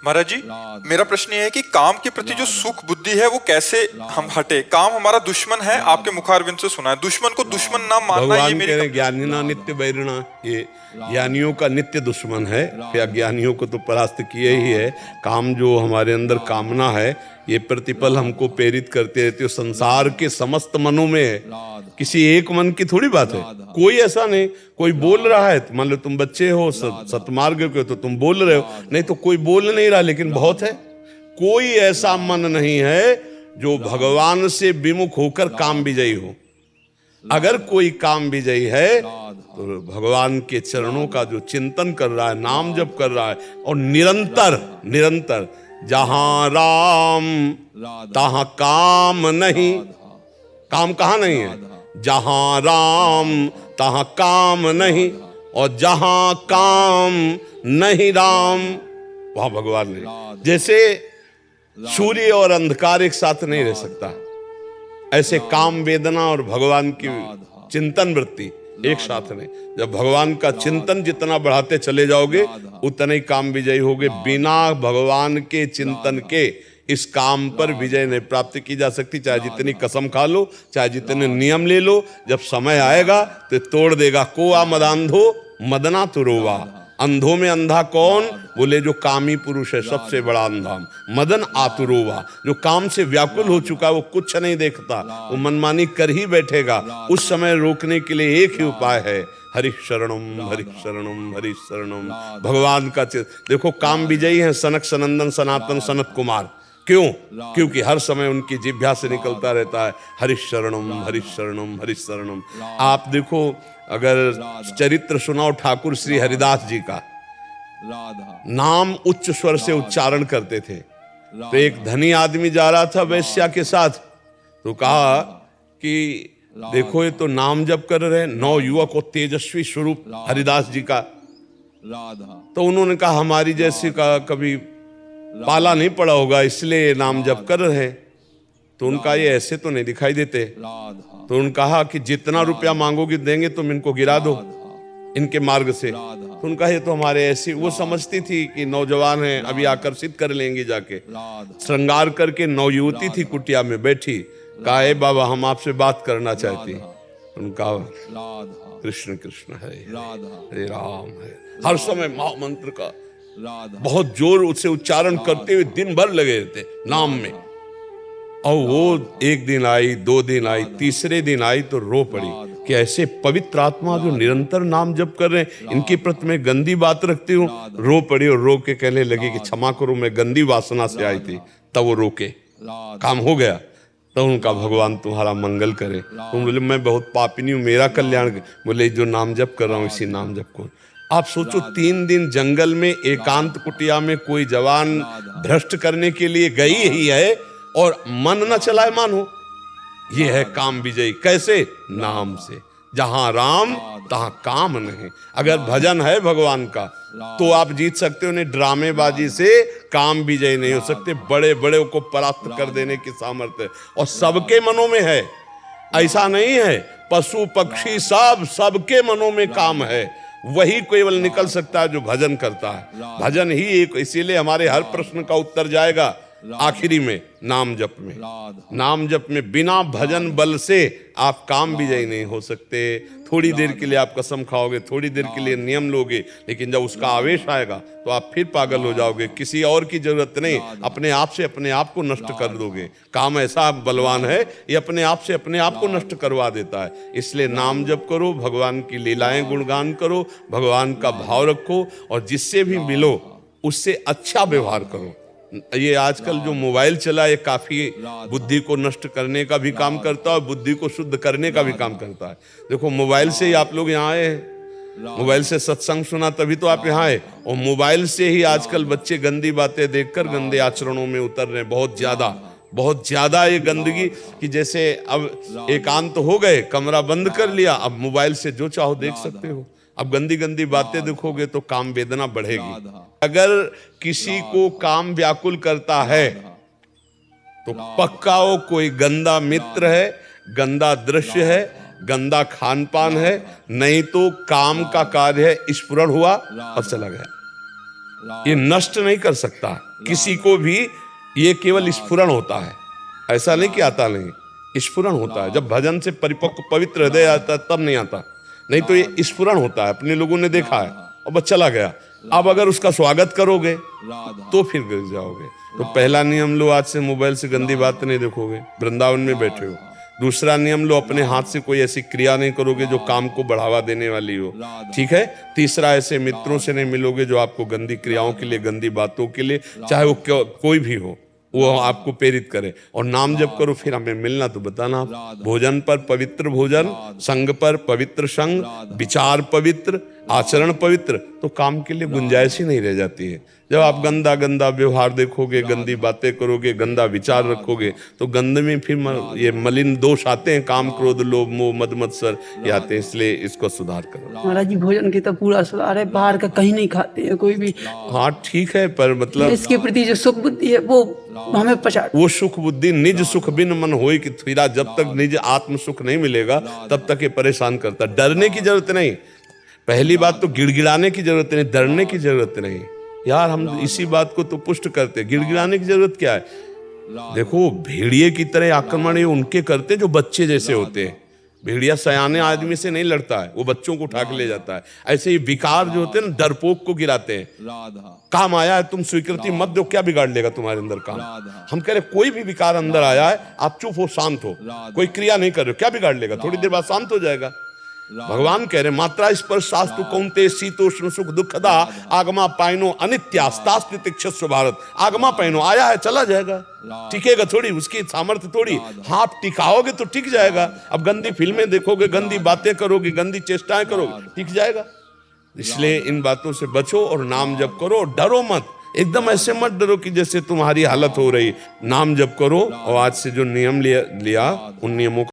महाराज जी, मेरा प्रश्न ये है कि काम के प्रति जो सुख बुद्धि है वो कैसे हम हटे। काम हमारा दुश्मन है, आपके मुखारविंद से सुना है। दुश्मन को दुश्मन ना मानना, ये भगवान मेरी कह रहे ज्ञानी ना नित्य बैरिणा, ये ज्ञानियों का नित्य दुश्मन है। फिर अज्ञानियों को तो परास्त किए ही है। काम जो हमारे अंदर कामना है, ये प्रतिपल हमको प्रेरित करते रहते हो। संसार के समस्त मनों में है, किसी एक मन की थोड़ी बात है। कोई ऐसा नहीं, कोई बोल रहा है, मान लो तुम बच्चे हो सतमार्ग के, तो तुम बोल रहे हो, नहीं तो कोई बोल नहीं रहा, लेकिन बहुत है। कोई ऐसा मन नहीं है जो भगवान से विमुख होकर काम विजयी हो। अगर कोई काम विजयी है तो भगवान के चरणों का जो चिंतन कर रहा है, नाम जप कर रहा है, और निरंतर निरंतर जहां राम तहां काम नहीं। काम कहां नहीं है? जहां राम तहां काम नहीं, और जहां काम नहीं राम वहां भगवान नहीं। जैसे सूर्य और अंधकार एक साथ नहीं रह सकता, ऐसे काम वेदना और भगवान की चिंतन वृत्ति एक साथ नहीं। जब भगवान का चिंतन जितना बढ़ाते चले जाओगे, उतना ही काम विजयी होगे। बिना भगवान के चिंतन के इस काम पर विजय नहीं प्राप्त की जा सकती। चाहे जितनी कसम खा लो, चाहे जितने नियम ले लो, जब समय आएगा तो तोड़ देगा। को आ मदांधो मदना तुरोवा। अंधों में अंधा कौन? बोले जो कामी पुरुष है, सबसे बड़ा अंधा। मदन आतुरोवा, जो काम से व्याकुल हो चुका है, वो कुछ नहीं देखता, वो मनमानी कर ही बैठेगा। उस समय रोकने के लिए एक ही उपाय है, हरि शरणम हरि शरणम हरि शरणम। भगवान का देखो, काम विजयी है सनक सनंदन सनातन सनत कुमार। क्यों? क्योंकि हर समय उनकी जिह्वा से निकलता रहता है हरि शरणम हरि शरणम हरि शरणम। आप देखो, अगर चरित्र सुनाओ ठाकुर श्री हरिदास जी का, नाम उच्च स्वर से उच्चारण करते थे। तो एक धनी आदमी जा रहा था वैश्या के साथ, तो कहा कि देखो ये तो नाम जप कर रहे हैं, नौ युवक और तेजस्वी स्वरूप हरिदास जी का। तो उन्होंने कहा हमारी जैसी का कभी पाला नहीं पड़ा होगा, इसलिए नाम जप कर रहे हैं। तो उनका ये ऐसे तो नहीं दिखाई देते। तो उन्होंने कहा कि जितना रुपया मांगोगे देंगे, तुम इनको गिरा दो इनके मार्ग से। तो उनका ये तो हमारे ऐसी, वो समझती थी कि नौजवान हैं, अभी आकर्षित कर लेंगे जाके। श्रृंगार करके नौयुवती थी कुटिया में बैठी, कहा ए बाबा हम आपसे बात करना चाहती। उनका कृष्ण कृष्ण हरे हरे राम है। हर समय महामंत्र का बहुत जोर उसे उच्चारण करते हुए दिन भर लगे रहते नाम में। और वो एक दिन आई, 2 दिन आई, तीसरे दिन आई तो रो पड़ी कि ऐसे पवित्र आत्मा जो निरंतर नाम जप कर रहे हैं, इनके प्रति मैं गंदी बात रखती हूँ। रो पड़ी और रो के कहने लगी कि क्षमा करो, मैं गंदी वासना से आई थी। तब वो रोके, काम हो गया। तो उनका भगवान तुम्हारा मंगल करे। तुम बोले मैं बहुत पापिनी हूँ, मेरा कल्याण। बोले जो नाम जप कर रहा हूँ इसी नाम जप को। आप सोचो, 3 दिन जंगल में एकांत कुटिया में कोई जवान भ्रष्ट करने के लिए गई ही है, और मन न चलाए मानो। ये है काम विजयी। कैसे? नाम से। जहां राम तहां काम नहीं। अगर भजन है भगवान का तो आप जीत सकते हो, नहीं ड्रामेबाजी से काम विजयी नहीं हो सकते। बड़े बड़े को परास्त कर देने की सामर्थ्य और सबके मनों में है। ऐसा नहीं है, पशु पक्षी सब सबके मनों में काम है। वही केवल निकल सकता है जो भजन करता है। भजन ही एक, इसीलिए हमारे हर प्रश्न का उत्तर जाएगा आखिरी में नाम जप में। नाम जप में बिना भजन बल से आप काम विजयी नहीं हो सकते। थोड़ी देर के लिए आप कसम खाओगे, थोड़ी देर के लिए नियम लोगे, लेकिन जब उसका आवेश आएगा तो आप फिर पागल हो जाओगे। किसी और की जरूरत नहीं, अपने आप से अपने आप को नष्ट कर दोगे। काम ऐसा बलवान है, ये अपने आप से अपने आप को नष्ट करवा देता है। इसलिए नाम जप करो, भगवान की लीलाएं गुणगान करो, भगवान का भाव रखो, और जिससे भी मिलो उससे अच्छा व्यवहार करो। ये आजकल जो मोबाइल चला, ये काफी बुद्धि को नष्ट करने का भी काम करता है और बुद्धि को शुद्ध करने का भी काम करता है। देखो, मोबाइल से ही आप लोग यहाँ आए हैं, मोबाइल से सत्संग सुना तभी तो आप यहाँ आए। और मोबाइल से ही आजकल बच्चे गंदी बातें देखकर गंदे आचरणों में उतर रहे हैं। बहुत ज्यादा ये गंदगी कि जैसे अब एकांत हो गए, कमरा बंद कर लिया, अब मोबाइल से जो चाहो देख सकते हो। अब गंदी गंदी बातें देखोगे तो काम वेदना बढ़ेगी। अगर किसी को काम व्याकुल करता है तो पक्का वो कोई गंदा मित्र है, गंदा दृश्य है, गंदा खान पान है, नहीं तो काम का कार्य है, स्फुरण हुआ और चला गया। ये नष्ट नहीं कर सकता किसी को भी। ये केवल स्फुरण होता है, ऐसा नहीं कि आता नहीं, स्फुरण होता है। जब भजन से परिपक्व पवित्र हृदय आता है तब नहीं आता, नहीं तो ये स्फुरण होता है। अपने लोगों ने देखा है और बस चला गया। अब अगर उसका स्वागत करोगे तो फिर गिर जाओगे। तो पहला नियम लो, आज से मोबाइल से गंदी बात नहीं देखोगे, वृंदावन में बैठे हो। दूसरा नियम लो, अपने हाथ से कोई ऐसी क्रिया नहीं करोगे जो काम को बढ़ावा देने वाली हो, ठीक है। तीसरा, ऐसे मित्रों से नहीं मिलोगे जो आपको गंदी क्रियाओं के लिए, गंदी बातों के लिए, चाहे वो कोई भी हो, वो आपको प्रेरित करे। और नाम जप करो, फिर हमें मिलना तो बताना। भोजन पर पवित्र भोजन, संग पर पवित्र संग, विचार पवित्र, आचरण पवित्र, तो काम के लिए गुंजाइश ही नहीं रह जाती है। जब आप गंदा गंदा व्यवहार देखोगे, गंदी बातें करोगे, गंदा विचार रखोगे, तो गंद में फिर ये मलिन दोष आते हैं, काम क्रोध लोभ मोह मद मत्सर, ये आते हैं। इसलिए इसको सुधार करो। महाराज जी भोजन की तो पूरा सुधार है, बाहर का कहीं नहीं खाते हैं कोई भी। हाँ ठीक है, पर मतलब इसके प्रति जो सुख बुद्धि है वो हमें पछाड़। वो सुख बुद्धि निज सुख बिन मन होई कि फिरा, जब तक निज आत्म सुख नहीं मिलेगा तब तक ये परेशान करता। डरने की जरूरत नहीं, पहली बात तो गिड़गिड़ाने की जरूरत नहीं, डरने की जरूरत नहीं। यार हम इसी बात को तो पुष्ट करते, गिड़गिड़ाने की जरूरत क्या है। देखो भेड़िए की तरह आक्रमण ये उनके करते जो बच्चे जैसे होते हैं। भेड़िया सयाने आदमी से नहीं लड़ता है, वो बच्चों को उठा के ले जाता है। ऐसे ही विकार जो होते हैं ना, डरपोक को गिराते हैं। काम आया है, तुम स्वीकृति मत दो, क्या बिगाड़ लेगा तुम्हारे अंदर काम। हम कह रहे कोई भी विकार अंदर आया है, आप चुप हो, शांत हो, कोई क्रिया नहीं कर रहे हो, क्या बिगाड़ लेगा, थोड़ी देर बाद शांत हो जाएगा। भगवान कह रहे मात्रा स्पर्श शास्त्र कौनते शीतोष्ण सुख दुखदा आगमा पाइनो अनित्यास्तास्ति तिक्षस्व भारत। आगमा पाइनो आया है, चला जाएगा, टिकेगा थोड़ी, उसकी सामर्थ्य थोड़ी। हाँ आप टिकाओगे तो टिक जाएगा। अब गंदी फिल्में देखोगे, गंदी बातें करोगे, गंदी चेष्टाएं करोगे, टिक जाएगा। इसलिए इन बातों से बचो और नाम जप करो। डरो मत, एकदम ऐसे मत डरो कि जैसे तुम्हारी हालत हो रही। नाम जप करो और आज से जो नियम लिया उन नियमों